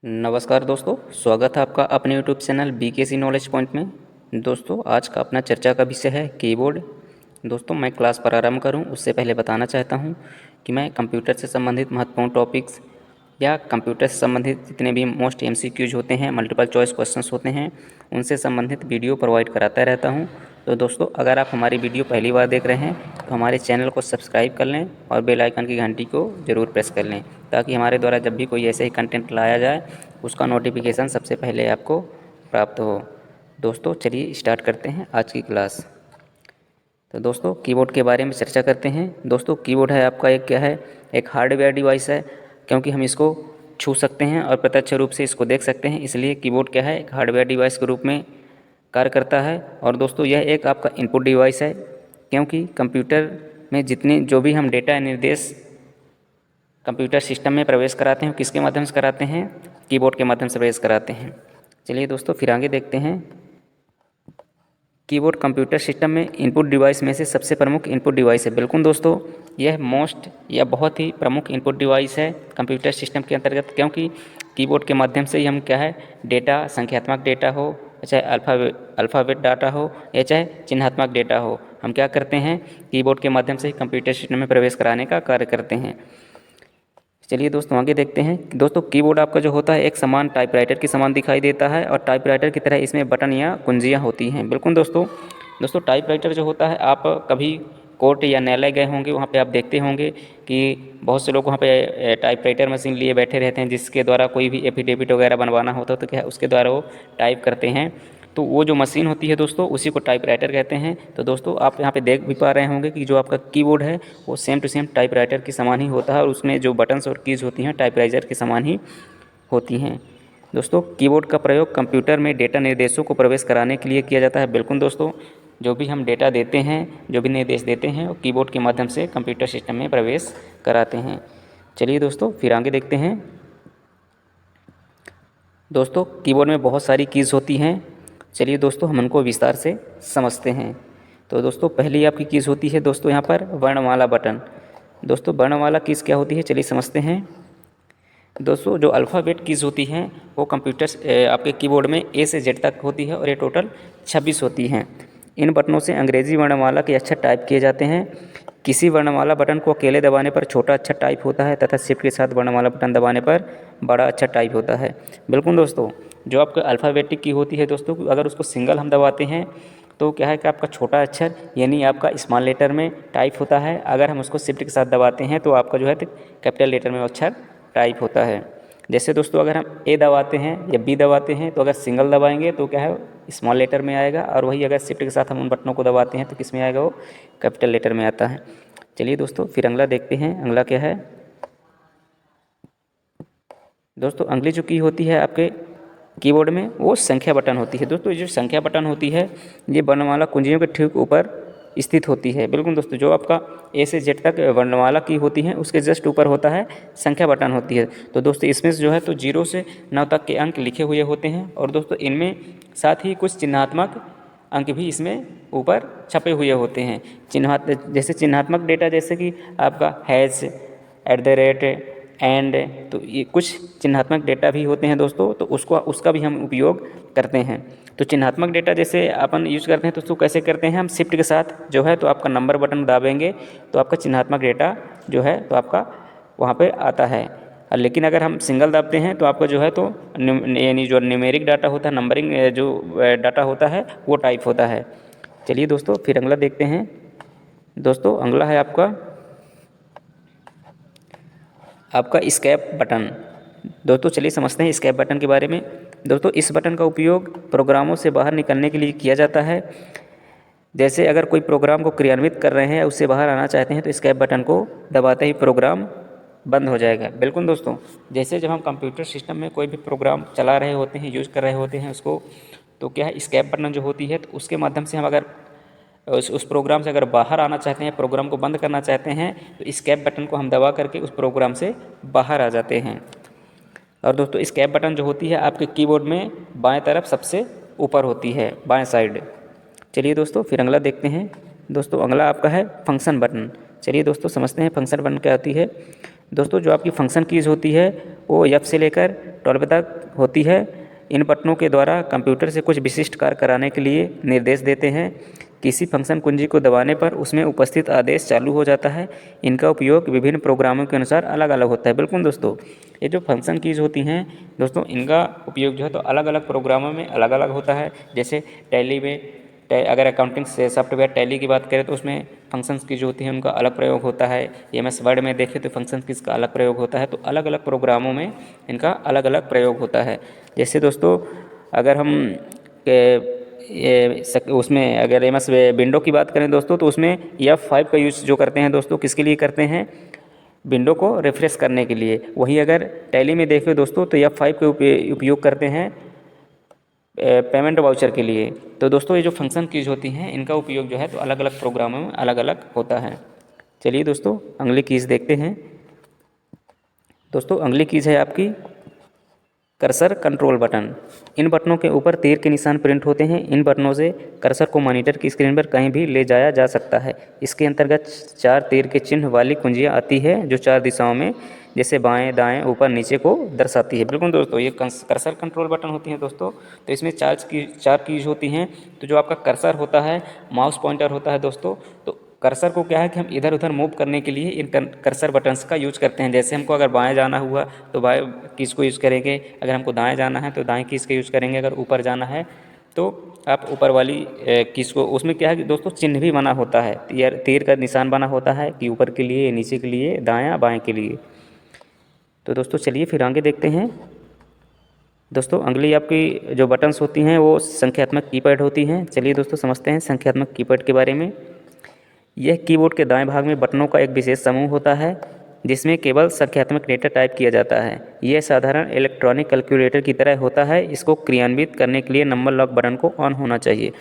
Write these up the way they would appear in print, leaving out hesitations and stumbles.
नमस्कार दोस्तों, स्वागत है आपका अपने YouTube channel BKC knowledge point में। दोस्तों, आज का अपना चर्चा का विषय है कीबोर्ड। दोस्तों, मैं क्लास प्रारंभ करूं उससे पहले बताना चाहता हूं कि मैं कंप्यूटर से संबंधित महत्वपूर्ण टॉपिक्स या कंप्यूटर से संबंधित जितने भी मोस्ट MCQs होते हैं, मल्टीपल चॉइस क्वेश्चंस होते हैं, उनसे संबंधित वीडियो प्रोवाइड कराता रहता हूं। तो दोस्तों, अगर आप हमारी वीडियो पहली बार देख रहे हैं तो हमारे चैनल को सब्सक्राइब कर लें और बेल आइकन की घंटी को ज़रूर प्रेस कर लें, ताकि हमारे द्वारा जब भी कोई ऐसे ही कंटेंट लाया जाए उसका नोटिफिकेशन सबसे पहले आपको प्राप्त हो। दोस्तों, चलिए स्टार्ट करते हैं आज की क्लास। तो दोस्तों, कीबोर्ड के बारे में चर्चा करते हैं। दोस्तों, कीबोर्ड है आपका एक क्या है, एक हार्डवेयर डिवाइस है, क्योंकि हम इसको छू सकते हैं और प्रत्यक्ष रूप से इसको देख सकते हैं, इसलिए कीबोर्ड क्या है, एक हार्डवेयर डिवाइस के रूप में कार्य करता है। और दोस्तों, यह एक आपका इनपुट डिवाइस है, क्योंकि कंप्यूटर में जितने जो भी हम डेटा निर्देश कंप्यूटर सिस्टम में प्रवेश कराते हैं, किसके माध्यम से कराते हैं, कीबोर्ड के माध्यम से प्रवेश कराते हैं। चलिए दोस्तों, फिर आगे देखते हैं। कीबोर्ड कंप्यूटर सिस्टम में इनपुट डिवाइस में से सबसे प्रमुख इनपुट डिवाइस है। बिल्कुल दोस्तों, यह मोस्ट या बहुत ही प्रमुख इनपुट डिवाइस है कंप्यूटर सिस्टम के अंतर्गत, क्योंकि कीबोर्ड के माध्यम से ही हम क्या है, डेटा, संख्यात्मक डेटा हो, चाहे अल्फ़ाबेट डाटा हो या चाहे चिन्हात्मक डेटा हो, हम क्या करते हैं, कीबोर्ड के माध्यम से ही कंप्यूटर सिस्टम में प्रवेश कराने का कार्य करते हैं। चलिए दोस्तों, आगे देखते हैं। दोस्तों, कीबोर्ड आपका जो होता है एक समान टाइपराइटर के समान दिखाई देता है और टाइपराइटर की तरह इसमें बटन या कुंजियाँ होती हैं। बिल्कुल दोस्तों टाइपराइटर जो होता है, आप कभी कोर्ट या न्यायालय गए होंगे, वहाँ पे आप देखते होंगे कि बहुत से लोग वहाँ पे टाइपराइटर मशीन लिए बैठे रहते हैं, जिसके द्वारा कोई भी एफिडेविट वगैरह बनवाना होता है तो क्या है, उसके द्वारा वो टाइप करते हैं। तो वो जो मशीन होती है दोस्तों, उसी को टाइपराइटर कहते हैं। तो दोस्तों, आप यहाँ पे देख भी पा रहे होंगे कि जो आपका कीबोर्ड है वो सेम टू सेम टाइपराइटर के समान ही होता है और उसमें जो बटन्स और कीज़ होती हैं टाइपराइटर के समान ही होती हैं। दोस्तों, कीबोर्ड का प्रयोग कंप्यूटर में डेटा निर्देशों को प्रवेश कराने के लिए किया जाता है। बिल्कुल दोस्तों, जो भी हम डेटा देते हैं, जो भी निर्देश देते हैं, वो कीबोर्ड के माध्यम से कंप्यूटर सिस्टम में प्रवेश कराते हैं। चलिए दोस्तों, फिर आगे देखते हैं। दोस्तों, कीबोर्ड में बहुत सारी कीज़ होती हैं। चलिए दोस्तों, हम उनको विस्तार से समझते हैं। तो दोस्तों, पहली आपकी कीज़ होती है दोस्तों यहाँ पर वर्णमाला बटन। दोस्तों, वर्णमाला कीज़ क्या होती है, चलिए समझते हैं। दोस्तों, जो अल्फ़ाबेट कीज़ होती हैं वो कंप्यूटर आपके कीबोर्ड में A से Z तक होती है और ये टोटल 26 होती हैं। इन बटनों से अंग्रेजी वर्णमाला के अक्षर टाइप किए जाते हैं। किसी वर्णमाला बटन को अकेले दबाने पर छोटा अक्षर टाइप होता है तथा शिफ्ट के साथ वर्णमाला बटन दबाने पर बड़ा अक्षर टाइप होता है। बिल्कुल दोस्तों, जो आपका अल्फ़ाबेटिक की होती है दोस्तों, अगर उसको सिंगल हम दबाते हैं तो क्या है कि आपका छोटा अक्षर यानी आपका स्मॉल लेटर में टाइप होता है। अगर हम उसको शिफ्ट के साथ दबाते हैं तो आपका जो है कैपिटल लेटर में अक्षर टाइप होता है। जैसे दोस्तों, अगर हम A दबाते हैं या B दबाते हैं तो अगर सिंगल दबाएंगे तो क्या है, स्मॉल लेटर में आएगा, और वही अगर शिफ्ट के साथ हम उन बटनों को दबाते हैं तो किस में आएगा, वो कैपिटल लेटर में आता है। चलिए दोस्तों, फिर अगला देखते हैं। अगला क्या है दोस्तों, अगली जो की होती है आपके कीबोर्ड में वो संख्या बटन होती है। दोस्तों, जो संख्या बटन होती है ये वर्णमाला कुंजियों के ठीक ऊपर स्थित होती है। बिल्कुल दोस्तों, जो आपका A से Z तक वर्णमाला की होती है उसके जस्ट ऊपर होता है संख्या बटन होती है। तो दोस्तों, इसमें जो है तो 0 से 9 तक के अंक लिखे हुए होते हैं और दोस्तों इनमें साथ ही कुछ चिन्हात्मक अंक भी इसमें ऊपर छपे हुए होते हैं। जैसे चिन्हात्मक डेटा, जैसे कि आपका हैज़, @ एंड, तो ये कुछ चिन्हात्मक डेटा भी होते हैं दोस्तों, तो उसका भी हम उपयोग करते हैं। तो चिन्हात्मक डेटा जैसे अपन यूज़ करते हैं तो उसको कैसे करते हैं, हम शिफ्ट के साथ जो है तो आपका नंबर बटन दाबेंगे तो आपका चिन्हात्मक डेटा जो है तो आपका वहाँ पे आता है। लेकिन अगर हम सिंगल दाबते हैं तो आपका जो है तो यानी जो न्यूमेरिक डाटा होता है, नंबरिंग जो डाटा होता है वो टाइप होता है। चलिए दोस्तों, फिर अगला देखते हैं। दोस्तों, अगला है आपका एस्केप बटन। दोस्तों, चलिए समझते हैं एस्केप बटन के बारे में। दोस्तों, इस बटन का उपयोग प्रोग्रामों से बाहर निकलने के लिए किया जाता है। जैसे अगर कोई प्रोग्राम को क्रियान्वित कर रहे हैं, उससे बाहर आना चाहते हैं तो एस्केप बटन को दबाते ही प्रोग्राम बंद हो जाएगा। बिल्कुल दोस्तों, जैसे जब हम कंप्यूटर सिस्टम में कोई भी प्रोग्राम चला रहे होते हैं, यूज़ कर रहे होते हैं उसको, तो क्या है, एस्केप बटन जो होती है तो उसके माध्यम से हम अगर उस प्रोग्राम से अगर बाहर आना चाहते हैं, प्रोग्राम को बंद करना चाहते हैं, तो एस्केप बटन को हम दबा करके उस प्रोग्राम से बाहर आ जाते हैं। और दोस्तों, एस्केप बटन जो होती है आपके कीबोर्ड में बाएं तरफ सबसे ऊपर होती है, बाएं साइड। चलिए दोस्तों, फिर अगला देखते हैं। दोस्तों, अगला आपका है फंक्शन बटन। चलिए दोस्तों, समझते हैं फंक्शन बटन क्या होती है। दोस्तों, जो आपकी फंक्शन कीज़ होती है वो F से लेकर 12 तक होती है। इन बटनों के द्वारा कंप्यूटर से कुछ विशिष्ट कार्य कराने के लिए निर्देश देते हैं। किसी फंक्शन कुंजी को दबाने पर उसमें उपस्थित आदेश चालू हो जाता है। इनका उपयोग विभिन्न प्रोग्रामों के अनुसार अलग अलग होता है। बिल्कुल दोस्तों, ये जो फंक्शन कीज होती हैं दोस्तों, इनका उपयोग जो है तो अलग अलग प्रोग्रामों में अलग अलग होता है। जैसे टैली में अगर अकाउंटिंग से सॉफ्टवेयर टैली की बात करें तो उसमें फंक्शंस की जो होती हैं उनका अलग प्रयोग होता है। MS वर्ड में देखें तो फंक्शंस की इसका अलग प्रयोग होता है। तो अलग अलग प्रोग्रामों में इनका अलग अलग प्रयोग होता है। जैसे दोस्तों अगर हम उसमें अगर MS विंडो की बात करें दोस्तों, तो उसमें F5 का यूज़ जो करते हैं दोस्तों, किसके लिए करते हैं? विंडो को रिफ्रेश करने के लिए। वहीं अगर टैली में देखें दोस्तों तो F5 के उपयोग करते हैं पेमेंट वाउचर के लिए। तो दोस्तों ये जो फंक्शन कीज होती हैं इनका उपयोग जो है तो अलग अलग प्रोग्रामों में अलग अलग होता है। चलिए दोस्तों अगली कीज देखते हैं। दोस्तों अगली कीज है आपकी कर्सर कंट्रोल बटन। इन बटनों के ऊपर तीर के निशान प्रिंट होते हैं। इन बटनों से कर्सर को मॉनिटर की स्क्रीन पर कहीं भी ले जाया जा सकता है। इसके अंतर्गत 4 तीर के चिन्ह वाली कुंजियाँ आती है जो 4 दिशाओं में जैसे बाएं दाएं ऊपर नीचे को दर्शाती है। बिल्कुल दोस्तों, ये कर्सर कंट्रोल बटन होती हैं दोस्तों। तो इसमें 4 कीज होती हैं। तो जो आपका कर्सर होता है, माउस पॉइंटर होता है दोस्तों, तो कर्सर को क्या है कि हम इधर उधर मूव करने के लिए इन कर्सर बटन्स का यूज करते हैं। जैसे हमको अगर बाएं जाना हुआ तो बाएं कीज़ को यूज़ करेंगे, अगर हमको दाएं जाना है तो दाएं कीज़ का यूज़ करेंगे, अगर ऊपर जाना है तो आप ऊपर वाली कीज़ को। उसमें क्या है कि दोस्तों चिन्ह भी बना होता है, तीर का निशान बना होता है कि ऊपर के लिए, नीचे के लिए, दायां बाएँ के लिए। तो दोस्तों चलिए फिर आगे देखते हैं। दोस्तों अगली आपकी जो बटन्स होती हैं वो संख्यात्मक कीपैड होती हैं। चलिए दोस्तों समझते हैं संख्यात्मक कीपैड के बारे में। यह कीबोर्ड के दाएं भाग में बटनों का एक विशेष समूह होता है जिसमें केवल संख्यात्मक डेटा टाइप किया जाता है। यह साधारण इलेक्ट्रॉनिक कैलकुलेटर की तरह होता है। इसको क्रियान्वित करने के लिए नंबर लॉक बटन को ऑन होना चाहिए।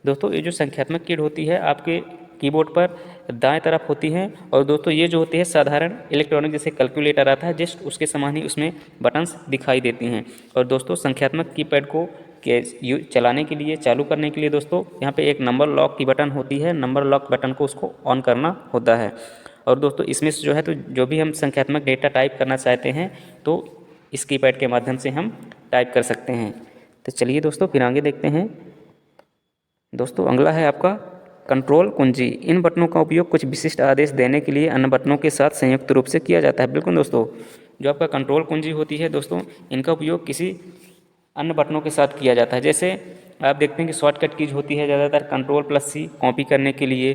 दोस्तों ये जो संख्यात्मक कीड होती है आपके कीबोर्ड पर दाएं तरफ होती है। और दोस्तों ये जो होती है साधारण इलेक्ट्रॉनिक जैसे कैलकुलेटर आता है जस्ट उसके समान ही उसमें बटन्स दिखाई देती हैं। और दोस्तों संख्यात्मक कीपैड को चलाने के लिए, चालू करने के लिए दोस्तों यहाँ पे एक नंबर लॉक की बटन होती है। नंबर लॉक बटन को उसको ऑन करना होता है। और दोस्तों इसमें से जो है तो जो भी हम संख्यात्मक डेटा टाइप करना चाहते हैं तो इस कीपैड के माध्यम से हम टाइप कर सकते हैं। तो चलिए दोस्तों फिर आगे देखते हैं। दोस्तों अगला है आपका कंट्रोल कुंजी। इन बटनों का उपयोग कुछ विशिष्ट आदेश देने के लिए अन्य बटनों के साथ संयुक्त रूप से किया जाता है। बिल्कुल दोस्तों, जो आपका कंट्रोल कुंजी होती है दोस्तों, इनका उपयोग किसी अन्य बटनों के साथ किया जाता है। जैसे आप देखते हैं कि शॉर्टकट कीज होती है ज़्यादातर Ctrl+C कॉपी करने के लिए,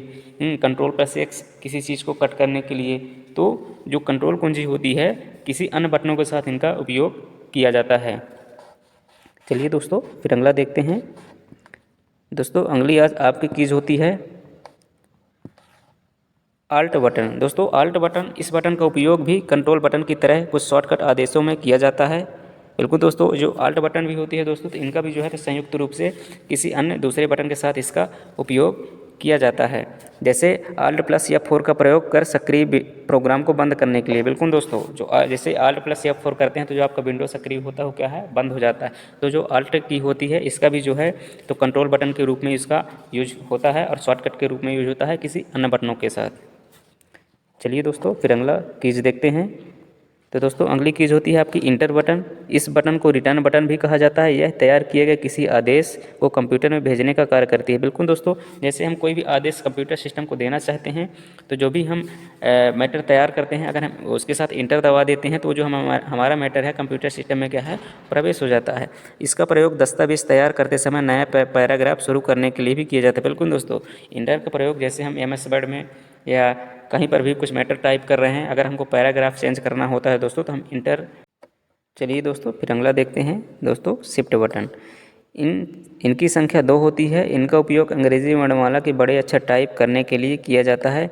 Ctrl+X किसी चीज़ को कट करने के लिए। तो जो कंट्रोल कुंजी होती है किसी अन्य बटनों के साथ इनका उपयोग किया जाता है। चलिए दोस्तों फिर अगला देखते हैं। दोस्तों अगली आज आपकी कीज होती है आल्ट बटन। दोस्तों आल्ट बटन, इस बटन का उपयोग भी कंट्रोल बटन की तरह कुछ शॉर्टकट आदेशों में किया जाता है। बिल्कुल दोस्तों, जो आल्ट बटन भी होती है दोस्तों, तो इनका भी जो है तो संयुक्त रूप से किसी अन्य दूसरे बटन के साथ इसका उपयोग किया जाता है। जैसे Alt+F4 का प्रयोग कर सक्रिय प्रोग्राम को बंद करने के लिए। बिल्कुल दोस्तों, जो जैसे Alt+F4 करते हैं तो जो आपका विंडो सक्रिय होता है वो क्या है, बंद हो जाता है। तो जो आल्ट की होती है इसका भी जो है तो कंट्रोल बटन के रूप में इसका यूज होता है और शॉर्टकट के रूप में यूज होता है किसी अन्य बटनों के साथ। चलिए दोस्तों फिर अगला कीज देखते हैं। तो दोस्तों अगली कीज होती है आपकी इंटर बटन। इस बटन को रिटर्न बटन भी कहा जाता है। यह तैयार किए गए किसी आदेश को कंप्यूटर में भेजने का कार्य करती है। बिल्कुल दोस्तों, जैसे हम कोई भी आदेश कंप्यूटर सिस्टम को देना चाहते हैं तो जो भी हम मैटर तैयार करते हैं, अगर हम उसके साथ इंटर दबा देते हैं तो जो हमारा मैटर है कंप्यूटर सिस्टम में क्या है, प्रवेश हो जाता है। इसका प्रयोग दस्तावेज तैयार करते समय नया पैराग्राफ शुरू करने के लिए भी किया जाता है। बिल्कुल दोस्तों, इंटर का प्रयोग जैसे हम MS वर्ड में या कहीं पर भी कुछ मैटर टाइप कर रहे हैं, अगर हमको पैराग्राफ चेंज करना होता है दोस्तों तो हम इंटर। चलिए दोस्तों फिर अगला देखते हैं। दोस्तों शिफ्ट बटन, इनकी संख्या 2 होती है। इनका उपयोग अंग्रेजी वर्णमाला के बड़े अक्षर टाइप करने के लिए किया जाता है।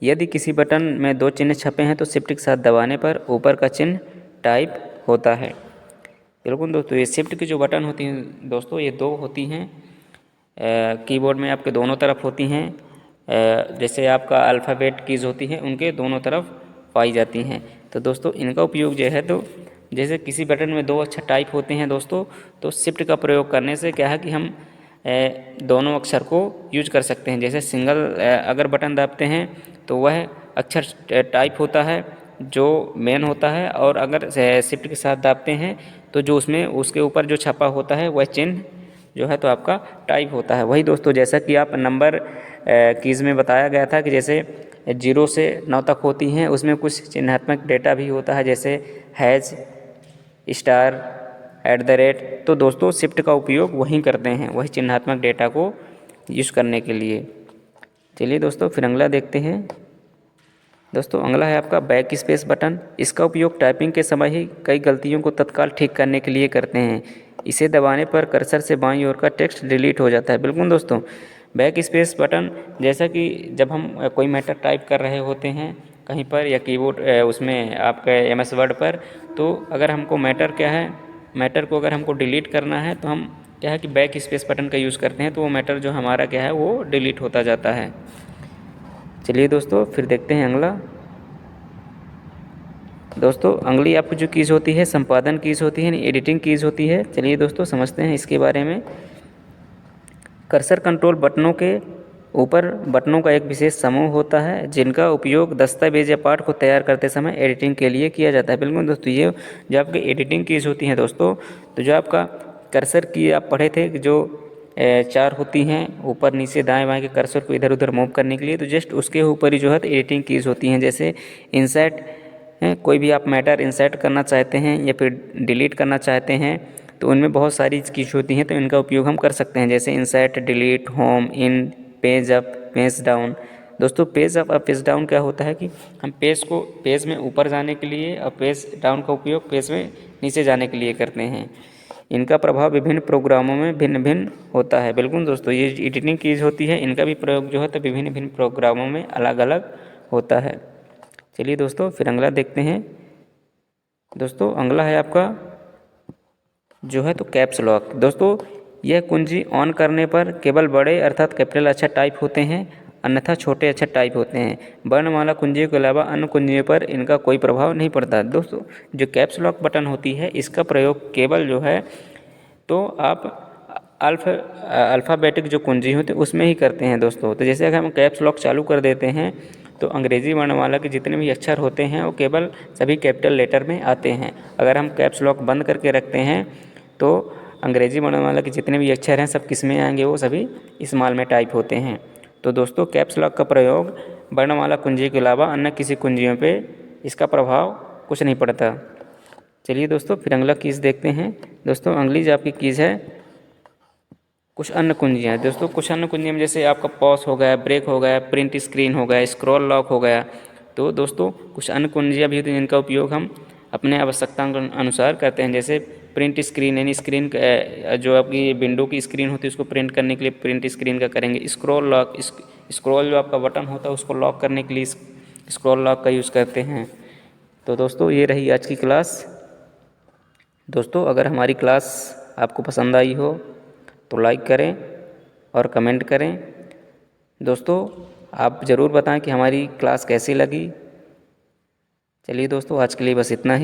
यदि किसी बटन में 2 चिन्ह छपे हैं तो शिफ्ट के साथ दबाने पर ऊपर का चिन्ह टाइप होता है। बिल्कुल दोस्तों, ये शिफ्ट की जो बटन होती हैं दोस्तों ये 2 होती हैं। कीबोर्ड में आपके दोनों तरफ होती हैं। जैसे आपका अल्फ़ाबेट कीज़ होती हैं उनके दोनों तरफ पाई जाती हैं। तो दोस्तों इनका उपयोग जो है तो जैसे किसी बटन में 2 अक्षर टाइप होते हैं दोस्तों, तो शिफ्ट का प्रयोग करने से क्या है कि हम दोनों अक्षर को यूज कर सकते हैं। जैसे सिंगल अगर बटन दबाते हैं तो वह अक्षर टाइप होता है जो मेन होता है, और अगर शिफ्ट के साथ दाबते हैं तो जो उसमें उसके ऊपर जो छपा होता है वह चिन्ह जो है तो आपका टाइप होता है। वही दोस्तों जैसा कि आप नंबर कीज़ में बताया गया था कि जैसे 0 से 9 तक होती हैं, उसमें कुछ चिन्हात्मक डेटा भी होता है जैसे हैज, स्टार, @ तो दोस्तों शिफ्ट का उपयोग वहीं करते हैं, वही चिन्हात्मक डेटा को यूज़ करने के लिए। चलिए दोस्तों फिर अगला देखते हैं। दोस्तों अगला है आपका बैक स्पेस बटन। इसका उपयोग टाइपिंग के समय ही कई गलतियों को तत्काल ठीक करने के लिए करते हैं। इसे दबाने पर कर्सर से बाईं ओर का टेक्स्ट डिलीट हो जाता है। बिल्कुल दोस्तों, बैक स्पेस बटन जैसा कि जब हम कोई मैटर टाइप कर रहे होते हैं कहीं पर या कीबोर्ड उसमें आपका MS वर्ड पर, तो अगर हमको मैटर को अगर हमको डिलीट करना है तो हम क्या है कि बैक स्पेस बटन का यूज़ करते हैं, तो वो मैटर जो हमारा क्या है वो डिलीट होता जाता है। चलिए दोस्तों फिर देखते हैं अगला। दोस्तों अगली आपकी जो कीज़ होती है संपादन कीज़ होती है, एडिटिंग कीज़ होती है। चलिए दोस्तों समझते हैं इसके बारे में। कर्सर कंट्रोल बटनों के ऊपर बटनों का एक विशेष समूह होता है जिनका उपयोग दस्तावेज या पाठ को तैयार करते समय एडिटिंग के लिए किया जाता है। बिल्कुल दोस्तों, ये जो आपकी एडिटिंग कीज़ होती हैं दोस्तों, तो जो आपका कर्सर की आप पढ़े थे कि जो 4 होती हैं ऊपर नीचे दाएं बाएं के कर्सर को इधर उधर मूव करने के लिए, तो जस्ट उसके ऊपर ही जो है तो एडिटिंग कीज़ होती हैं। जैसे इंसर्ट, कोई भी आप मैटर इंसर्ट करना चाहते हैं या फिर डिलीट करना चाहते हैं तो उनमें बहुत सारी कीज़ होती हैं, तो इनका उपयोग हम कर सकते हैं जैसे इंसर्ट, डिलीट, होम, इन, पेज अप, पेज डाउन। दोस्तों पेज अप और पेज डाउन क्या होता है कि हम पेज में ऊपर जाने के लिए और पेज डाउन का उपयोग पेज में नीचे जाने के लिए करते हैं। इनका प्रभाव विभिन्न प्रोग्रामों में भिन्न भिन्न होता है। बिल्कुल दोस्तों, ये एडिटिंग कीज़ होती है, इनका भी प्रयोग जो है तो विभिन्न भिन्न प्रोग्रामों में अलग अलग होता है। चलिए दोस्तों फिर अगला देखते हैं। दोस्तों अगला है आपका जो है तो कैप्स लॉक। दोस्तों यह कुंजी ऑन करने पर केवल बड़े अर्थात कैपिटल अक्षर टाइप होते हैं, अन्यथा छोटे अक्षर टाइप होते हैं। वर्णमाला कुंजियों के अलावा अन्य कुंजियों पर इनका कोई प्रभाव नहीं पड़ता। दोस्तों जो कैप्स लॉक बटन होती है इसका प्रयोग केवल जो है तो आप अल्फ़ाबेटिक जो कुंजी होती है उसमें ही करते हैं दोस्तों। तो जैसे अगर हम कैप्स लॉक चालू कर देते हैं तो अंग्रेज़ी वर्णमाला के जितने भी अक्षर होते हैं वो केवल सभी कैपिटल लेटर में आते हैं। अगर हम कैप्स लॉक बंद करके रखते हैं तो अंग्रेज़ी वर्णमाला के जितने भी अक्षर हैं सब किस में आएंगे, वो सभी स्मॉल में टाइप होते हैं। तो दोस्तों कैप्स लॉक का प्रयोग वर्णमाला कुंजी के अलावा अन्य किसी कुंजियों पे इसका प्रभाव कुछ नहीं पड़ता। चलिए दोस्तों फिर अगला कीज़ देखते हैं। दोस्तों अगली जो आपकी कीज़ है कुछ अन्य कुंजियाँ। दोस्तों कुछ अन्य कुंजियों में जैसे आपका पॉज हो गया, ब्रेक हो गया, प्रिंट स्क्रीन हो गया, स्क्रॉल लॉक हो गया। तो दोस्तों कुछ अन्य कुंजियाँ भी होती हैं जिनका उपयोग हम अपने आवश्यकता अनुसार करते हैं। जैसे प्रिंट स्क्रीन यानी स्क्रीन जो आपकी विंडो की स्क्रीन होती है उसको प्रिंट करने के लिए प्रिंट स्क्रीन का करेंगे। स्क्रॉल लॉक, स्क्रॉल जो आपका बटन होता है उसको लॉक करने के लिए स्क्रॉल लॉक का यूज़ करते हैं। तो दोस्तों ये रही आज की क्लास। दोस्तों अगर हमारी क्लास आपको पसंद आई हो तो लाइक करें और कमेंट करें। दोस्तों आप ज़रूर बताएं कि हमारी क्लास कैसी लगी। चलिए दोस्तों आज के लिए बस इतना ही।